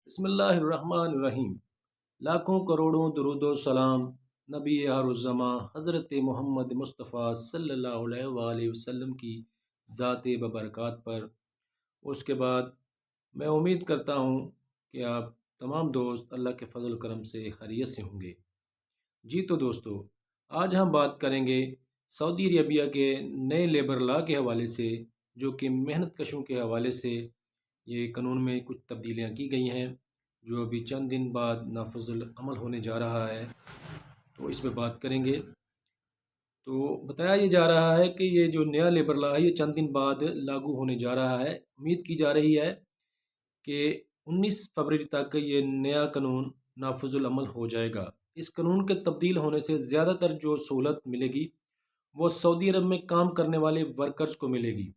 बिस्मिल्लाहिर्रहमानिर्रहीम। लाखों करोड़ों दुरूदो सलाम नबी हरुज़्ज़मा हज़रत मोहम्मद मुस्तफ़ा सल्लल्लाहु अलैहि वसल्लम की ज़ात बबरकात पर। उसके बाद मैं उम्मीद करता हूँ कि आप तमाम दोस्त अल्लाह के फ़ज़ल करम से खैरियत से होंगे। जी तो दोस्तों, आज हम बात करेंगे सऊदी अरबिया के नए लेबर लॉ के हवाले से, जो कि मेहनत कशों के हवाले से ये कानून में कुछ तब्दीलियाँ की गई हैं, जो अभी चंद दिन बाद नाफिजुल अमल होने जा रहा है। तो इस पे बात करेंगे। तो बताया ये जा रहा है कि ये जो नया लेबर लॉ है ये चंद दिन बाद लागू होने जा रहा है। उम्मीद की जा रही है कि 19 फरवरी तक ये नया कानून नाफिजुल अमल हो जाएगा। इस कानून के तब्दील होने से ज़्यादातर जो सहूलत मिलेगी वो सऊदी अरब में काम करने वाले वर्कर्स को मिलेगी,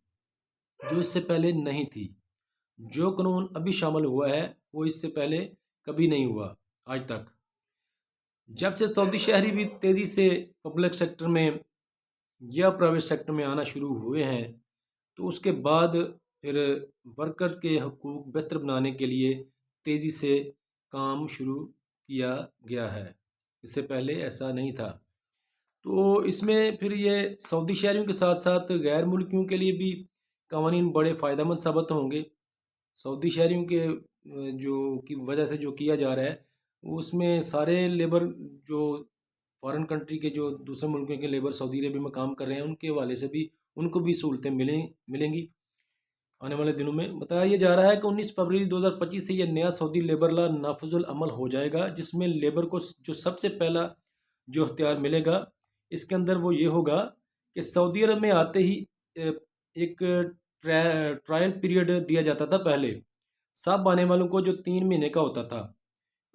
जो इससे पहले नहीं थी। जो कानून अभी शामिल हुआ है वो इससे पहले कभी नहीं हुआ आज तक। जब से सऊदी शहरी भी तेज़ी से पब्लिक सेक्टर में या प्राइवेट सेक्टर में आना शुरू हुए हैं, तो उसके बाद फिर वर्कर के हकूक़ बेहतर बनाने के लिए तेज़ी से काम शुरू किया गया है। इससे पहले ऐसा नहीं था। तो इसमें फिर ये सऊदी शहरियों के साथ साथ गैर मुल्कियों के लिए भी कवानीन बड़े फ़ायदेमंद साबित होंगे। सऊदी शहरियों के जो की वजह से जो किया जा रहा है, उसमें सारे लेबर जो फॉरेन कंट्री के जो दूसरे मुल्कों के लेबर सऊदी अरबिया में काम कर रहे हैं, उनके हवाले से भी उनको भी सहूलतें मिलेंगी आने वाले दिनों में। बताया ये जा रहा है कि 19 फरवरी 2025 से ये नया सऊदी लेबर लॉ नाफिजुल अमल हो जाएगा, जिसमें लेबर को जो सबसे पहला जो इख्तियार मिलेगा, इसके अंदर वो ये होगा कि सऊदी अरब में आते ही एक ट्रायल पीरियड दिया जाता था पहले सब आने वालों को, जो 3 महीने का होता था।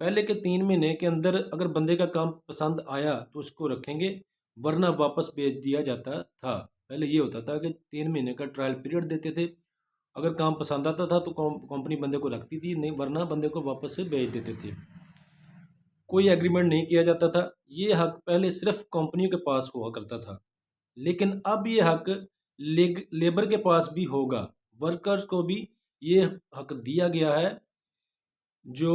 पहले के 3 महीने के अंदर अगर बंदे का काम पसंद आया तो उसको रखेंगे, वरना वापस भेज दिया जाता था। पहले ये होता था कि 3 महीने का ट्रायल पीरियड देते थे। अगर काम पसंद आता था तो कंपनी बंदे को रखती थी, नहीं वरना बंदे को वापस से भेज देते थे। कोई एग्रीमेंट नहीं किया जाता था। ये हक पहले सिर्फ कंपनियों के पास हुआ करता था, लेकिन अब ये हक लेबर के पास भी होगा। वर्कर्स को भी ये हक दिया गया है। जो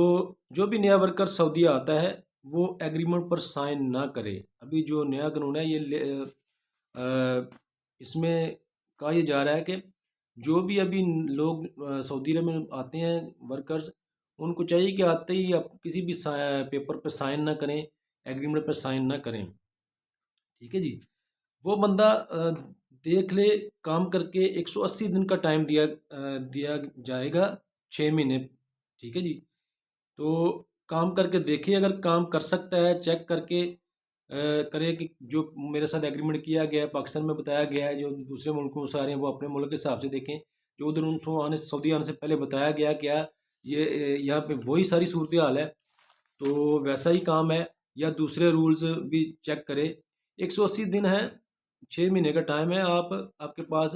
जो भी नया वर्कर सऊदी आता है वो एग्रीमेंट पर साइन ना करे। अभी जो नया कानून है इसमें कहा यह जा रहा है कि जो भी अभी लोग सऊदी अरब में आते हैं वर्कर्स, उनको चाहिए कि आते ही आप किसी भी पेपर पर साइन ना करें, एग्रीमेंट पर साइन ना करें। ठीक है जी। वो बंदा देख ले काम करके 180 दिन का टाइम दिया जाएगा, 6 महीने। ठीक है जी। तो काम करके देखिए, अगर काम कर सकता है चेक करके करे कि जो मेरे साथ एग्रीमेंट किया गया है, पाकिस्तान में बताया गया है, जो दूसरे मुल्कों से आ रहे हैं वो अपने मुल्क के हिसाब से देखें, जो उधर उनको सऊदी आने से पहले बताया गया क्या ये यहाँ पे वही सारी सूरत हाल है, तो वैसा ही काम है या दूसरे रूल्स भी चेक करे। 180 दिन है, 6 महीने का टाइम है आपके पास।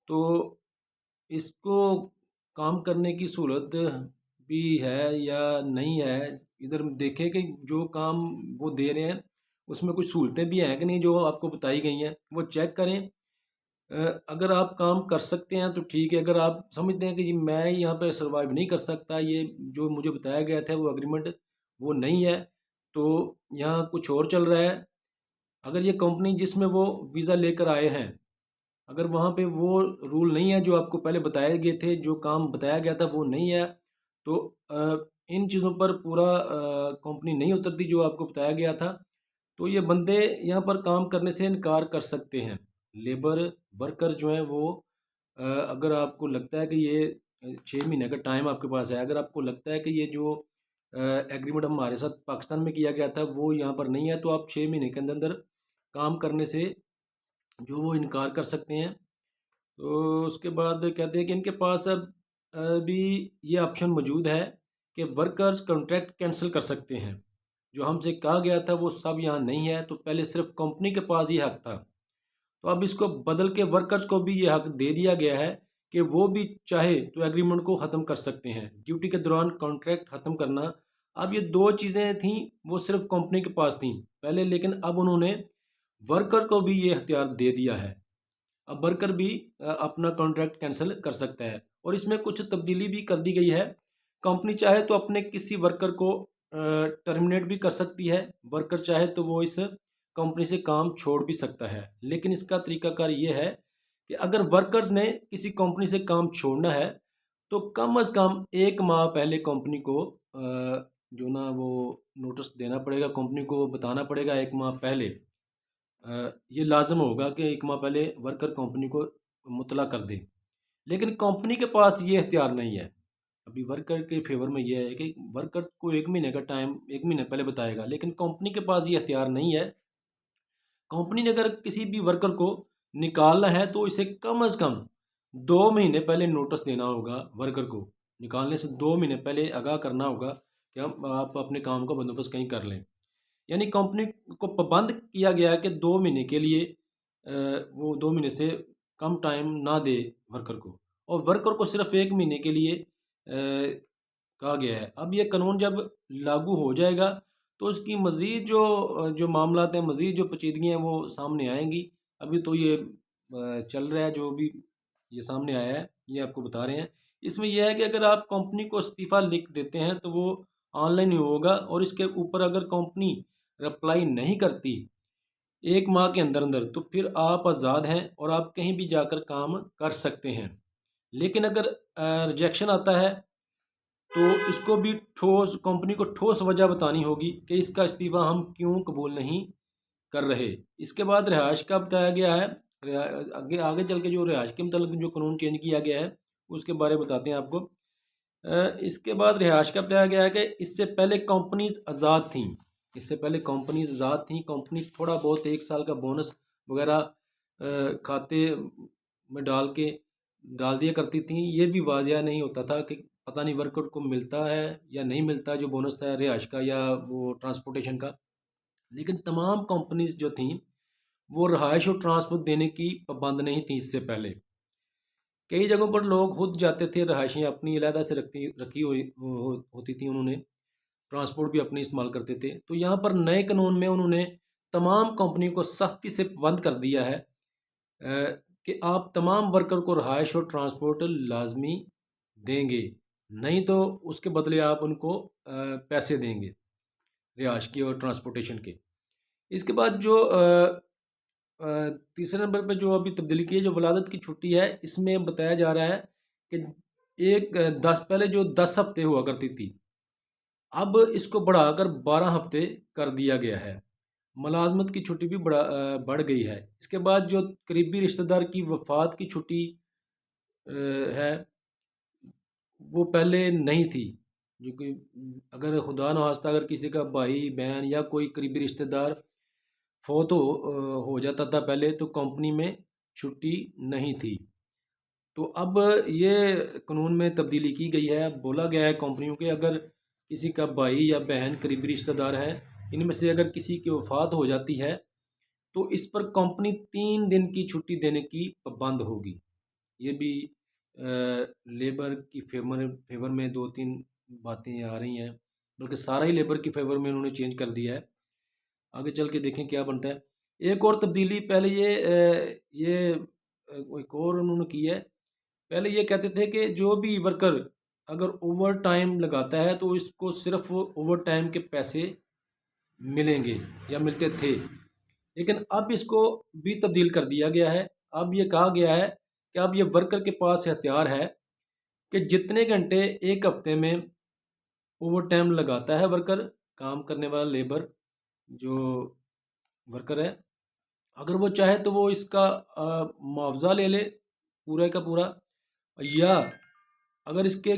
तो इसको काम करने की सहूलत भी है या नहीं है, इधर देखें कि जो काम वो दे रहे हैं उसमें कुछ सहूलतें भी हैं कि नहीं, जो आपको बताई गई हैं वो चेक करें। अगर आप काम कर सकते हैं तो ठीक है। अगर आप समझते हैं कि जी मैं यहाँ पे सर्वाइव नहीं कर सकता, ये जो मुझे बताया गया था वो एग्रीमेंट वो नहीं है, तो यहाँ कुछ और चल रहा है। अगर ये कंपनी जिसमें वो वीज़ा लेकर आए हैं, अगर वहाँ पे वो रूल नहीं है जो आपको पहले बताए गए थे, जो काम बताया गया था वो नहीं है, तो इन चीज़ों पर पूरा कंपनी नहीं उतरती जो आपको बताया गया था। तो ये बंदे यहाँ पर काम करने से इनकार कर सकते हैं। लेबर वर्कर जो हैं वो अगर आपको लगता है कि ये 6 महीने का टाइम आपके पास है, अगर आपको लगता है कि ये जो एग्रीमेंट हमारे साथ पाकिस्तान में किया गया था वो यहाँ पर नहीं है, तो आप 6 महीने के अंदर अंदर काम करने से जो वो इनकार कर सकते हैं। तो उसके बाद कहते हैं कि इनके पास अब अभी ये ऑप्शन मौजूद है कि वर्कर्स कॉन्ट्रैक्ट कैंसिल कर सकते हैं। जो हमसे कहा गया था वो सब यहाँ नहीं है, तो पहले सिर्फ कंपनी के पास ये हक था, तो अब इसको बदल के वर्कर्स को भी ये हक दे दिया गया है कि वो भी चाहे तो एग्रीमेंट को ख़त्म कर सकते हैं। ड्यूटी के दौरान कॉन्ट्रैक्ट ख़त्म करना, अब ये दो चीज़ें थीं वो सिर्फ कंपनी के पास थीं पहले, लेकिन अब उन्होंने वर्कर को भी ये इख्तियार दे दिया है। अब वर्कर भी अपना कॉन्ट्रैक्ट कैंसिल कर सकता है। और इसमें कुछ तब्दीली भी कर दी गई है कंपनी चाहे तो अपने किसी वर्कर को टर्मिनेट भी कर सकती है। वर्कर चाहे तो वो इस कंपनी से काम छोड़ भी सकता है। लेकिन इसका तरीकाकार ये है कि अगर वर्कर्स ने किसी कंपनी से काम छोड़ना है तो कम से कम 1 माह पहले कंपनी को जो ना वो नोटिस देना पड़ेगा। कंपनी को बताना पड़ेगा 1 माह पहले। ये लाजम होगा कि 1 माह पहले वर्कर कंपनी को मुतला कर दे। लेकिन कंपनी के पास ये इख्तियार नहीं है। अभी वर्कर के फेवर में ये है कि वर्कर को 1 महीने का टाइम 1 महीने पहले बताएगा, लेकिन कंपनी के पास ये इख्तियार नहीं है। कंपनी ने अगर किसी भी वर्कर को निकालना है तो इसे कम से कम 2 महीने पहले नोटिस देना होगा। वर्कर को निकालने से 2 महीने पहले आगाह करना होगा कि हम आप अपने काम का बंदोबस्त कहीं कर लें। यानी कंपनी को पाबंद किया गया है कि 2 महीने के लिए वो 2 महीने से कम टाइम ना दे वर्कर को, और वर्कर को सिर्फ 1 महीने के लिए कहा गया है। अब ये कानून जब लागू हो जाएगा तो उसकी मज़ीद जो मामलात हैं, मज़ीद जो पेचीदगियाँ हैं वो सामने आएंगी। अभी तो ये चल रहा है, जो भी ये सामने आया है ये आपको बता रहे हैं। इसमें यह है कि अगर आप कंपनी को इस्तीफ़ा लिख देते हैं तो वो ऑनलाइन ही होगा, और इसके ऊपर अगर कंपनी रिप्लाई नहीं करती 1 माह के अंदर अंदर तो फिर आप आज़ाद हैं और आप कहीं भी जाकर काम कर सकते हैं। लेकिन अगर रिजेक्शन आता है तो इसको भी ठोस कंपनी को ठोस वजह बतानी होगी कि इसका इस्तीफ़ा हम क्यों कबूल नहीं कर रहे। इसके बाद रिहाइश का बताया गया है। आगे आगे चल के जो रिहाइश के मतलब जो कानून चेंज किया गया है उसके बारे में बताते हैं आपको। इसके बाद रिहाइश का बताया गया है कि इससे पहले कंपनीज आज़ाद थीं। इससे पहले कंपनीज आज़ाद थीं। कंपनी थोड़ा बहुत 1 साल का बोनस वगैरह खाते में डाल दिया करती थी। ये भी वाजिया नहीं होता था कि पता नहीं वर्कर को मिलता है या नहीं मिलता जो बोनस था रिहाइश का या वो ट्रांसपोर्टेशन का। लेकिन तमाम कंपनीज जो थीं वो रहाइश और ट्रांसपोर्ट देने की पाबंद नहीं थी। इससे पहले कई जगहों पर लोग खुद जाते थे, रहाइशें अपनी अलहदा से रखी हुई होती थी। उन्होंने ट्रांसपोर्ट भी अपनी इस्तेमाल करते थे। तो यहाँ पर नए कानून में उन्होंने तमाम कंपनियों को सख्ती से पाबंद कर दिया है कि आप तमाम वर्कर को रहाइश और ट्रांसपोर्ट लाजमी देंगे, नहीं तो उसके बदले आप उनको पैसे देंगे रिहाइश के और ट्रांसपोर्टेशन के। इसके बाद जो तीसरे नंबर पर जो अभी तब्दीली की है, जो वलादत की छुट्टी है, इसमें बताया जा रहा है कि पहले जो 10 हफ्ते हुआ करती थी अब इसको बढ़ाकर 12 हफ्ते कर दिया गया है। मुलाजमत की छुट्टी भी बढ़ गई है। इसके बाद जो करीबी रिश्तेदार की वफ़ात की छुट्टी है वो पहले नहीं थी। जो कि अगर खुदा न खास्ता अगर किसी का भाई बहन या कोई करीबी रिश्तेदार फौत हो जाता था पहले, तो कंपनी में छुट्टी नहीं थी। तो अब ये कानून में तब्दीली की गई है। अब बोला गया है कंपनियों के अगर किसी का भाई या बहन करीबी रिश्तेदार है, इनमें से अगर किसी की वफ़ात हो जाती है तो इस पर कंपनी 3 दिन की छुट्टी देने की पाबंद होगी। ये भी लेबर की फेवर में 2-3 बातें आ रही हैं, बल्कि सारा ही लेबर की फेवर में उन्होंने चेंज कर दिया है। आगे चल के देखें क्या बनता है। एक और तब्दीली पहले एक और उन्होंने की है। पहले ये कहते थे कि जो भी वर्कर अगर ओवर टाइम लगाता है तो इसको सिर्फ ओवर टाइम के पैसे मिलेंगे या मिलते थे, लेकिन अब इसको भी तब्दील कर दिया गया है। अब ये कहा गया है कि अब ये वर्कर के पास हथियार है कि जितने घंटे एक हफ्ते में ओवर टाइम लगाता है वर्कर, काम करने वाला लेबर जो वर्कर है, अगर वो चाहे तो वो इसका मुआवजा ले ले पूरा का पूरा, या अगर इसके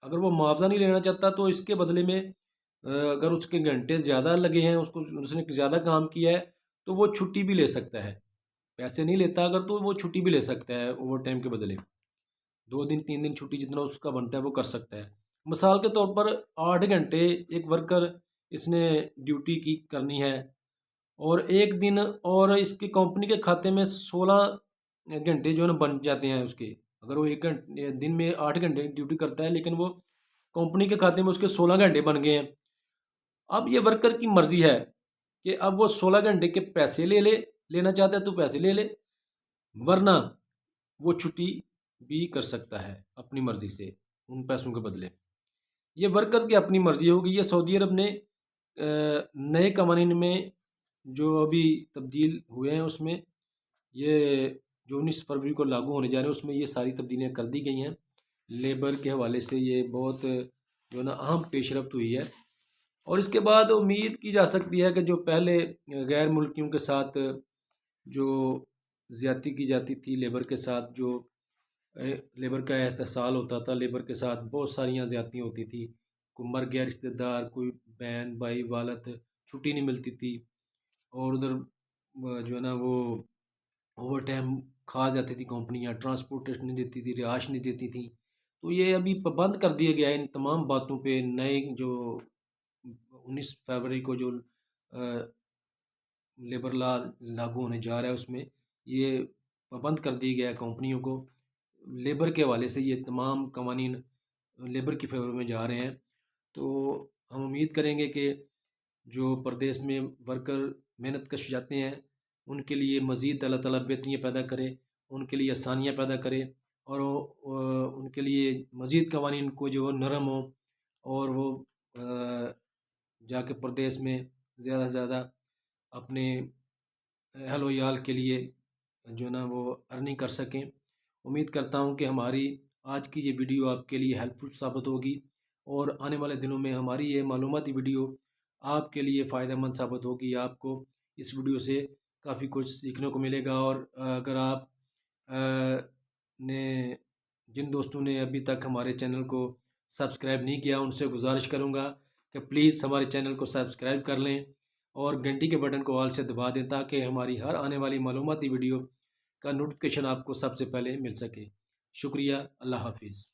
अगर वो मुआवजा नहीं लेना चाहता तो इसके बदले में अगर उसके घंटे ज़्यादा लगे हैं, उसने ज़्यादा काम किया है तो वो छुट्टी भी ले सकता है। पैसे नहीं लेता अगर तो वो छुट्टी भी ले सकता है ओवर टाइम के बदले। 2 दिन 3 दिन छुट्टी जितना उसका बनता है वो कर सकता है। मिसाल के तौर पर 8 घंटे एक वर्कर इसने ड्यूटी की करनी है और एक दिन और इसकी कंपनी के खाते में 16 घंटे जो है ना बन जाते हैं उसके। अगर वो 1 घंटे दिन में 8 घंटे ड्यूटी करता है लेकिन वो कंपनी के खाते में उसके 16 घंटे बन गए हैं। अब ये वर्कर की मर्ज़ी है कि अब वो 16 घंटे के पैसे लेना चाहता है तो पैसे ले ले, वरना वो छुट्टी भी कर सकता है अपनी मर्ज़ी से उन पैसों के बदले। ये वर्कर की अपनी मर्ज़ी होगी। ये सऊदी अरब ने नए कवानीन में जो अभी तब्दील हुए हैं उसमें ये जो 19 फरवरी को लागू होने जा रहे हैं उसमें ये सारी तब्दीलियाँ कर दी गई हैं। लेबर के हवाले से ये बहुत जो है ना अहम पेशरफ्त हुई है। और इसके बाद उम्मीद की जा सकती है कि जो पहले गैर मुल्कियों के साथ जो ज़्यादती की जाती थी, लेबर के साथ जो लेबर का एहतसाल होता था, लेबर के साथ बहुत सारियाँ ज़्यादतियाँ होती थी। कोई मर गया रिश्तेदार, कोई बहन भाई वालद, छुट्टी नहीं मिलती थी। और उधर जो है ना वो ओवर टाइम खा जाती थी कंपनियां, ट्रांसपोर्टेशन नहीं देती थी, रिहाइश नहीं देती थी। तो ये अभी पाबंद कर दिया गया है इन तमाम बातों पे। नए जो 19 फरवरी को जो लेबर लॉ लागू होने जा रहा है उसमें ये पाबंद कर दिया गया है कंपनियों को। लेबर के हवाले से ये तमाम कवानीन लेबर की फेवर में जा रहे हैं। तो हम उम्मीद करेंगे कि जो प्रदेश में वर्कर मेहनत कश जाते हैं उनके लिए मज़ीद अल्लाह ताला बेहतरियाँ पैदा करे, उनके लिए आसानियाँ पैदा करे और उनके लिए मज़ीद कवानीन को जो नरम हो और वो जाके प्रदेश में ज़्यादा से ज़्यादा अपने अहल व याल के लिए जो है ना वो अर्निंग कर सकें। उम्मीद करता हूँ कि हमारी आज की ये वीडियो आपके लिए हेल्पफुल साबित होगी और आने वाले दिनों में हमारी ये मालूमाती वीडियो आपके लिए फ़ायदेमंद साबित होगी। आपको इस वीडियो से काफ़ी कुछ सीखने को मिलेगा। और अगर आप ने जिन दोस्तों ने अभी तक हमारे चैनल को सब्सक्राइब नहीं किया उनसे गुजारिश करूँगा कि प्लीज़ हमारे चैनल को सब्सक्राइब कर लें और घंटी के बटन को ऑल से दबा दें ताकि हमारी हर आने वाली मालूमाती वीडियो का नोटिफिकेशन आपको सबसे पहले मिल सके। शुक्रिया। अल्लाह हाफिज़।